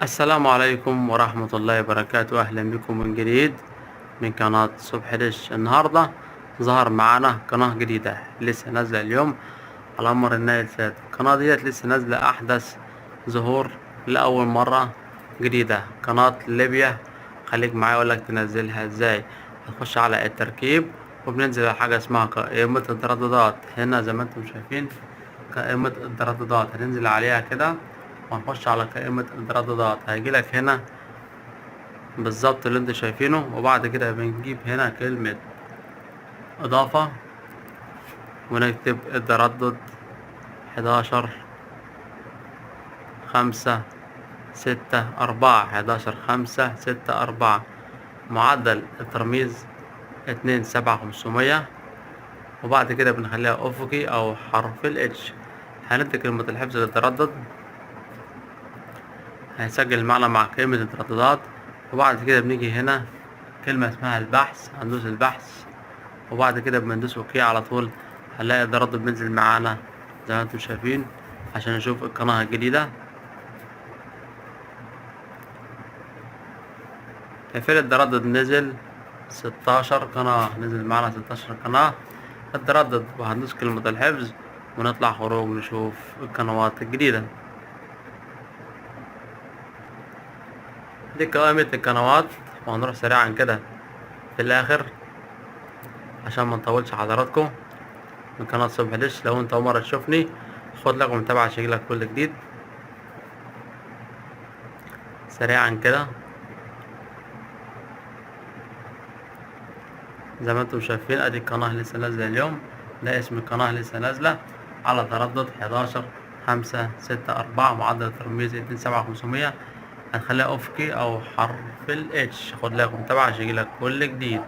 السلام عليكم ورحمة الله وبركاته. أهلا بكم من جديد من قناة صبح دش. النهاردة ظهر معانا قناة جديدة لسه نازلة اليوم على أمر النايل الفات. القناة ديت لسه نازلة أحدث ظهور لأول مرة جديدة، قناة ليبيا. خليك معايا أقولك تنزلها ازاي. هتخش على التركيب وبننزل على حاجة اسمها قائمة الترددات. هنا زي ما انتم شايفين قائمة الترددات، هننزل عليها كده وهنخش على قائمة الترددات. هيجيلك هنا بالظبط اللي انتوا شايفينه، وبعد كده بنجيب هنا كلمة إضافة ونكتب التردد 11 5 6 4 معدل الترميز 27500. وبعد كده بنخليها أفقي أو حرف الاتش. هندي كلمة الحفظ للتردد، هيسجل معنا مع قائمة الترددات. وبعد كده بنيجي هنا كلمة اسمها البحث، هندوس البحث وبعد كده بندوس اوكي على طول. هنلاقي التردد بينزل معانا زي ما انتم شايفين عشان نشوف القناة الجديدة. تقفيل التردد نزل 16 قناة، نزل معانا 16 قناة التردد. وهندوس كلمة الحفظ ونطلع خروج نشوف القنوات الجديدة. دي قائمة القنوات، وهنروح سريعا كده في الآخر عشان ما نطولش حضراتكم. من قناة صبح دش، لو انت أول مرة تشوفني خد لكم متابعة عشان يجيلك كل جديد. سريعا كده زي ما انتم شايفين ادي القناة لسه نازلة اليوم. ده اسم القناة لسه نازلة على تردد 11 5 6 4 معدل الترميز 27500. هنخليها افقي او حرف الاتش. خد لكم متابعة عشان يجيلك كل جديد.